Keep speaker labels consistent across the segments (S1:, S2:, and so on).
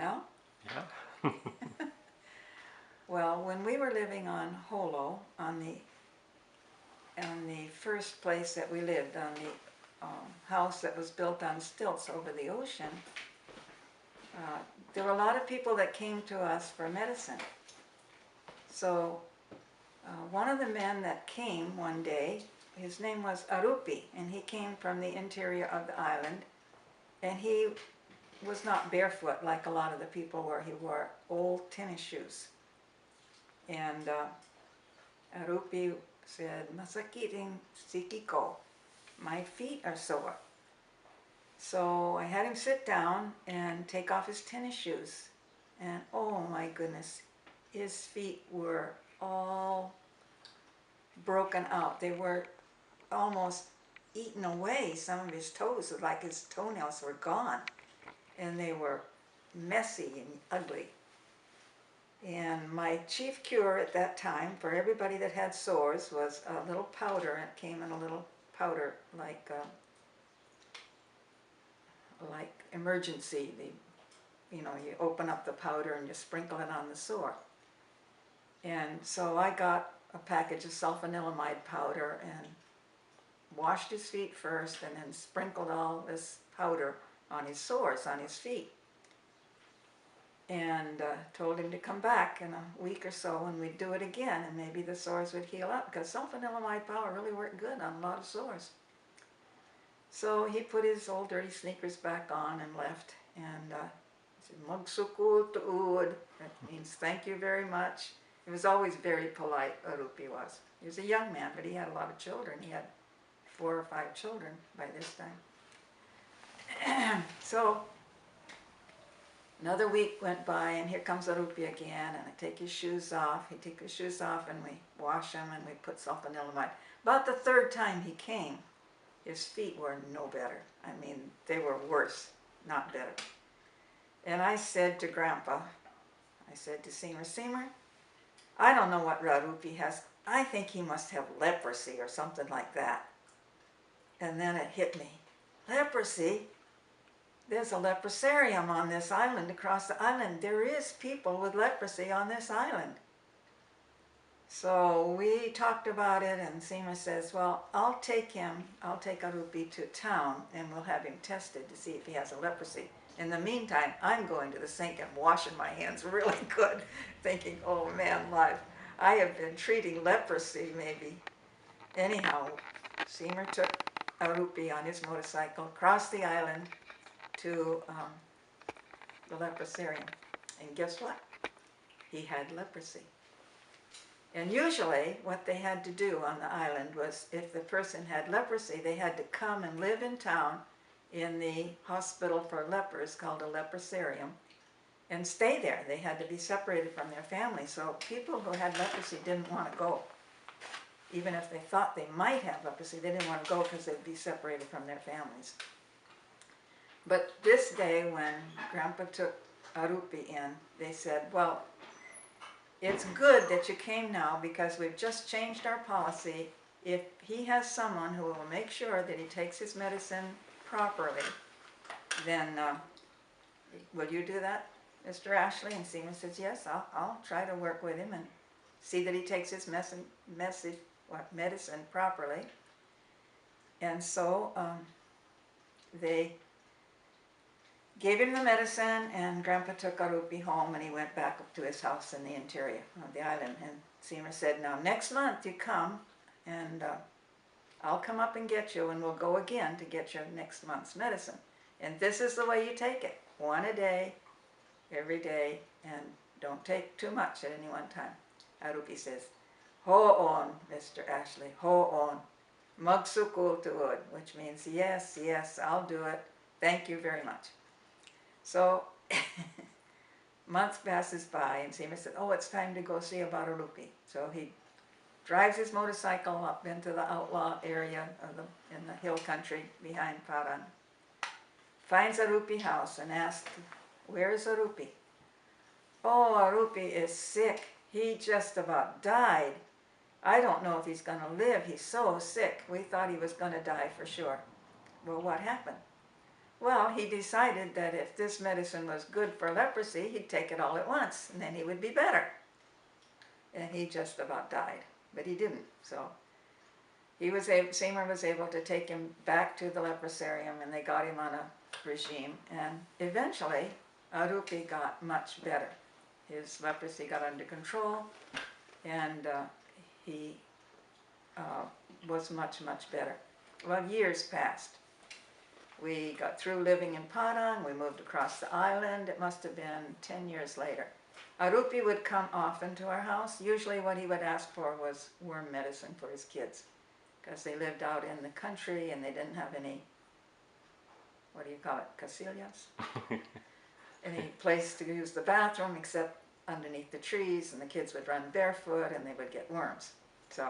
S1: Now?
S2: Yeah.
S1: Well, when we were living on Holo, on the first place that we lived, on the house that was built on stilts over the ocean, there were a lot of people that came to us for medicine. So one of the men that came one day, his name was Arupi, and he came from the interior of the island, and he was not barefoot like a lot of the people were. He wore old tennis shoes. And Arupi said, "Masakiting sikiko, my feet are sore." So I had him sit down and take off his tennis shoes. And oh my goodness, his feet were all broken out. They were almost eaten away. Some of his toes, like his toenails, were gone. And they were messy and ugly. And my chief cure at that time for everybody that had sores was a little powder. It came in a little powder like emergency. You open up the powder and you sprinkle it on the sore. And so I got a package of sulfanilamide powder and washed his feet first and then sprinkled all this powder on his sores on his feet. And told him to come back in a week or so and we'd do it again and maybe the sores would heal up, because sulfanilamide powder really worked good on a lot of sores. So he put his old dirty sneakers back on and left, and he said, "Magsukul tu'ud," that means thank you very much. He was always very polite, Arupi was. He was a young man, but he had a lot of children. He had 4 or 5 children by this time. So another week went by, and here comes Arupi again, and I take his shoes off. He took his shoes off, and we wash them, and we put sulfanilamide. About the 3rd time he came, his feet were no better. I mean, they were worse, not better. And I said to Grandpa, I said to Seamer, I don't know what Arupi has. I think he must have leprosy or something like that. And then it hit me. Leprosy? There's a leprosarium on this island, across the island. There is people with leprosy on this island. So we talked about it, and Seema says, well, I'll take Arupi to town, and we'll have him tested to see if he has a leprosy. In the meantime, I'm going to the sink and washing my hands really good, thinking, oh man, life, I have been treating leprosy maybe. Anyhow, Seema took Arupi on his motorcycle across the island to the leprosarium. And guess what? He had leprosy. And usually what they had to do on the island was, if the person had leprosy, they had to come and live in town in the hospital for lepers called a leprosarium and stay there. They had to be separated from their family. So people who had leprosy didn't want to go. Even if they thought they might have leprosy, they didn't want to go because they'd be separated from their families. But this day when Grandpa took Arupi in, they said, well, it's good that you came now because we've just changed our policy. If he has someone who will make sure that he takes his medicine properly, then will you do that, Mr. Ashley? And Seema says, yes, I'll try to work with him and see that he takes his medicine properly. And so they gave him the medicine, and Grandpa took Arupi home, and he went back up to his house in the interior of the island. And Seema said, now next month you come, and I'll come up and get you, and we'll go again to get your next month's medicine. And this is the way you take it. 1 a day, every day, and don't take too much at any one time. Arupi says, ho on, Mr. Ashley, ho on. Magsukul tuod, which means yes, yes, I'll do it. Thank you very much. So months passes by, and Seema said, oh, it's time to go see about Arupi. So he drives his motorcycle up into the outlaw area in the hill country behind Paran. Finds Arupi house and asks, where is Arupi? Oh, Arupi is sick. He just about died. I don't know if he's going to live. He's so sick. We thought he was going to die for sure. Well, what happened? Well, he decided that if this medicine was good for leprosy, he'd take it all at once, and then he would be better. And he just about died, but he didn't. So Seymour was able to take him back to the leprosarium, and they got him on a regime. And eventually, Arupi got much better. His leprosy got under control, and he was much, much better. Well, years passed. We got through living in Padang. We moved across the island. It must have been 10 years later. Arupi would come often to our house. Usually what he would ask for was worm medicine for his kids, because they lived out in the country and they didn't have any, what do you call it, casillas? Any place to use the bathroom except underneath the trees, and the kids would run barefoot and they would get worms. So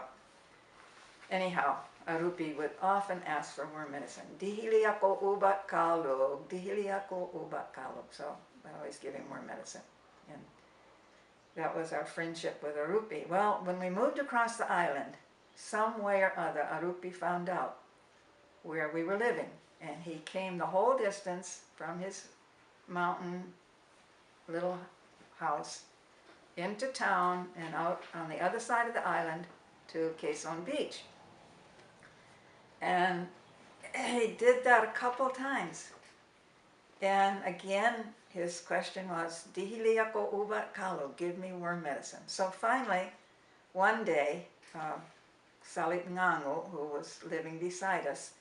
S1: anyhow, Arupi would often ask for worm medicine. Dihili ako ubat kalog, dihili ako ubat kalog. So I always give him worm medicine. And that was our friendship with Arupi. Well, when we moved across the island, some way or other, Arupi found out where we were living. And he came the whole distance from his mountain little house into town and out on the other side of the island to Quezon Beach. And he did that a couple times. And again, his question was, Dihili ako ubat kalo, give me worm medicine. So finally, one day, Salit Ngango, who was living beside us,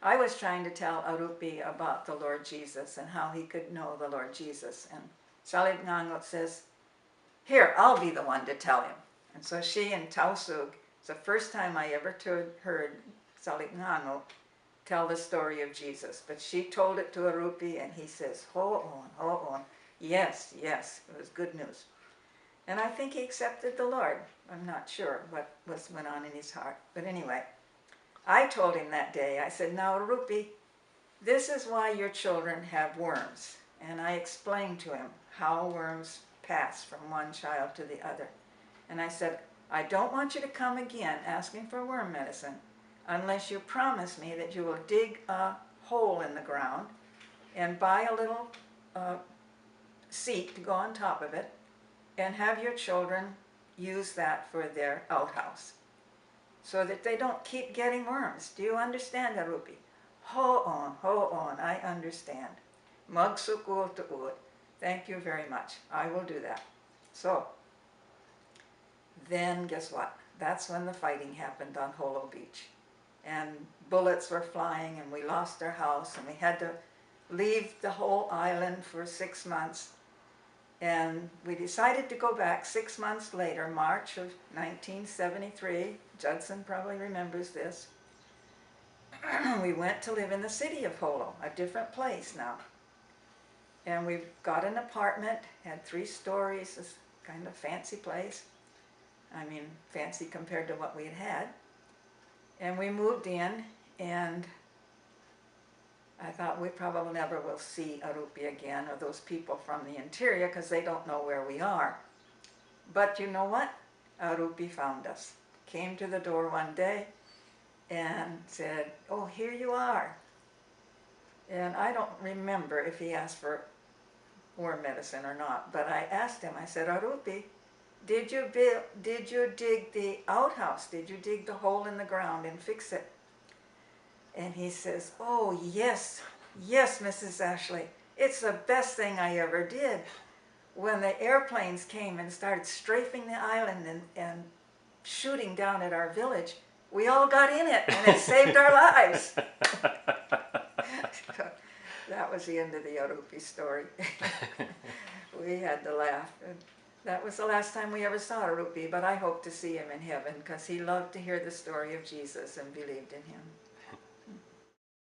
S1: I was trying to tell Arupi about the Lord Jesus and how he could know the Lord Jesus. And Salit Ngango says, here, I'll be the one to tell him. And so she and Tausug, it's the first time I ever heard Salit Ngango tell the story of Jesus. But she told it to Arupi, and he says, ho on, yes, yes, it was good news. And I think he accepted the Lord. I'm not sure what went on in his heart. But anyway, I told him that day, I said, now Arupi, this is why your children have worms. And I explained to him how worms pass from one child to the other. And I said, I don't want you to come again asking for worm medicine unless you promise me that you will dig a hole in the ground and buy a little seat to go on top of it and have your children use that for their outhouse so that they don't keep getting worms. Do you understand, Arupi? Ho on, I understand. Magsukul tu'ud. Thank you very much. I will do that. So, then guess what? That's when the fighting happened on Holo Beach. And bullets were flying, and we lost our house, and we had to leave the whole island for 6 months. And we decided to go back 6 months later, March of 1973. Judson probably remembers this. We went to live in the city of Holo, a different place now. And we got an apartment, had 3 stories, this kind of fancy place. I mean, fancy compared to what we had had. And we moved in, and I thought we probably never will see Arupi again, or those people from the interior, because they don't know where we are. But you know what? Arupi found us. Came to the door one day and said, oh, here you are. And I don't remember if he asked for worm medicine or not, but I asked him, I said, Arupi, did you dig the outhouse? Did you dig the hole in the ground and fix it? And he says, oh, yes, Mrs. Ashley. It's the best thing I ever did. When the airplanes came and started strafing the island and shooting down at our village, we all got in it, and it saved our lives. So that was the end of the Arupi story. We had to laugh. That was the last time we ever saw Arupi, but I hope to see him in heaven, because he loved to hear the story of Jesus and believed in him.